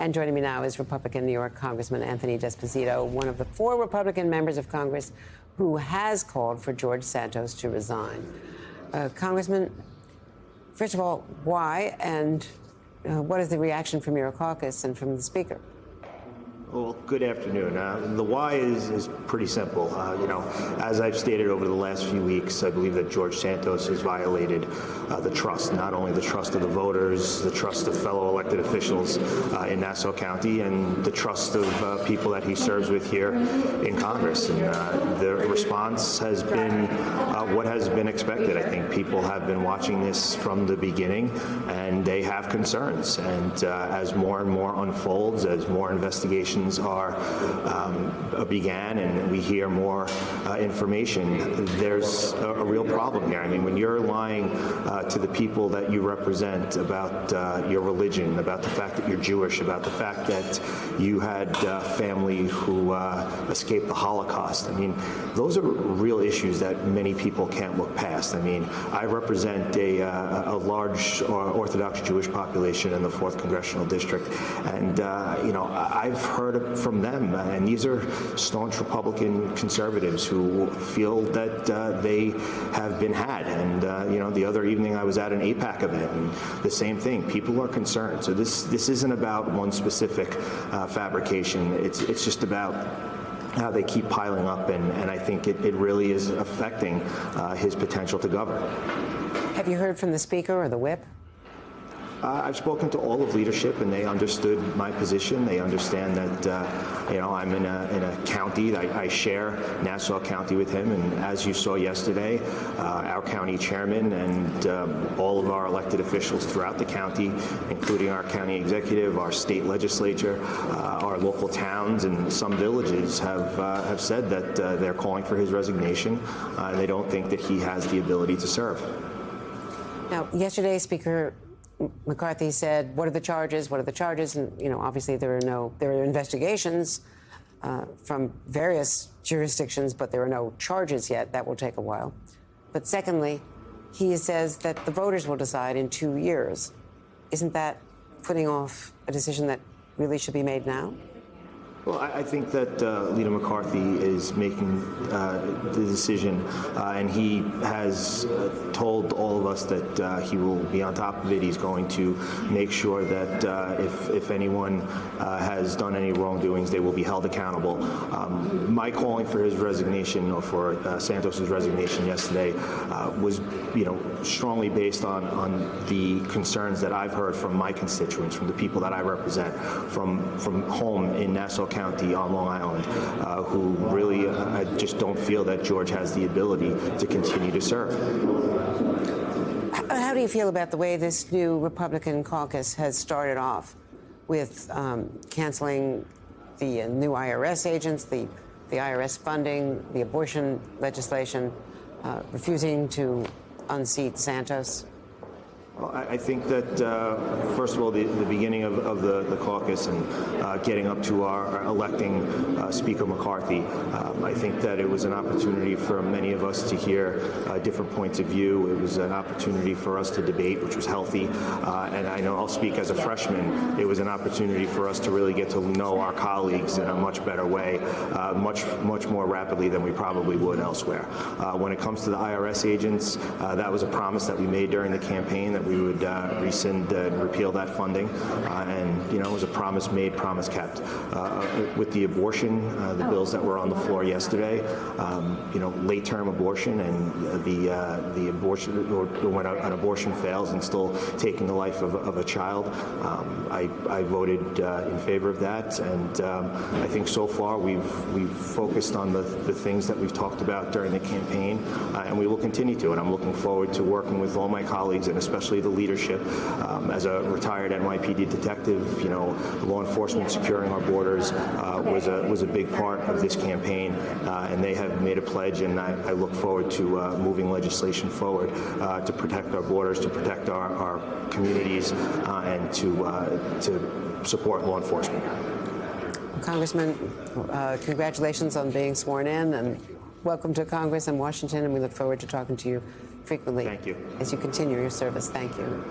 And joining me now is Republican New York Congressman Anthony D'Esposito, one of the 4 Republican members of Congress who has called for George Santos to resign. Congressman, first of all, why, and what is the reaction from your caucus and from the Speaker? Well, good afternoon. The why is pretty simple. As I've stated over the last few weeks, I believe that George Santos has violated the trust, not only the trust of the voters, the trust of fellow elected officials in Nassau County, and the trust of people that he serves with here in Congress. And the response has been what has been expected. I think people have been watching this from the beginning, and they have concerns. And as more and more unfolds, as more investigations began and we hear more information, there's a real problem here. I mean, when you're lying to the people that you represent about your religion, about the fact that you're Jewish, about the fact that you had family who escaped the Holocaust, I mean, those are real issues that many people can't look past. I mean, I represent a large Orthodox Jewish population in the 4th Congressional District, and I've heard from them, and these are staunch Republican conservatives who feel that they have been had. And the other evening I was at an AIPAC event, and the same thing. People are concerned. So this isn't about one specific fabrication. It's just about how they keep piling up, and I think it really is affecting his potential to govern. Have you heard from the Speaker or the Whip? I've spoken to all of leadership, and they understood my position. They understand that I'm in a county. I share Nassau County with him, and as you saw yesterday, our county chairman and all of our elected officials throughout the county, including our county executive, our state legislature, our local towns, and some villages have said that they're calling for his resignation. They don't think that he has the ability to serve. Now, yesterday, Speaker McCarthy said, what are the charges? What are the charges? And, obviously there are investigations from various jurisdictions, but there are no charges yet. That will take a while. But secondly, he says that the voters will decide in 2 years. Isn't that putting off a decision that really should be made now? Well, I think that Leader McCarthy is making the decision, and he has told all of us that he will be on top of it. He's going to make sure that if anyone has done any wrongdoings, they will be held accountable. My calling for his resignation, or for Santos's resignation yesterday, was strongly based on the concerns that I've heard from my constituents, from the people that I represent, from home in Nassau County on Long Island, who really just don't feel that George has the ability to continue to serve. How do you feel about the way this new Republican caucus has started off with canceling the new IRS agents, the IRS funding, the abortion legislation, refusing to unseat Santos? Well, I think that, first of all, the beginning of the caucus and getting up to our electing Speaker McCarthy, I think that it was an opportunity for many of us to hear different points of view. It was an opportunity for us to debate, which was healthy. And I know I'll speak as a freshman. It was an opportunity for us to really get to know our colleagues in a much better way, much more rapidly than we probably would elsewhere. When it comes to the IRS agents, that was a promise that we made during the campaign, that we would rescind and repeal that funding, and it was a promise made, promise kept. With the abortion, the bills that were on the floor yesterday, late-term abortion and the abortion, or when an abortion fails and still taking the life of a child, I voted in favor of that, and I think so far we've focused on the things that we've talked about during the campaign, and we will continue to. And I'm looking forward to working with all my colleagues, and especially the leadership. As a retired NYPD detective, law enforcement securing our borders was a big part of this campaign, and they have made a pledge, and I look forward to moving legislation forward to protect our borders, to protect our communities, and to support law enforcement. Congressman, congratulations on being sworn in, and welcome to Congress in Washington, and we look forward to talking to you frequently. Thank you. As you continue your service. Thank you.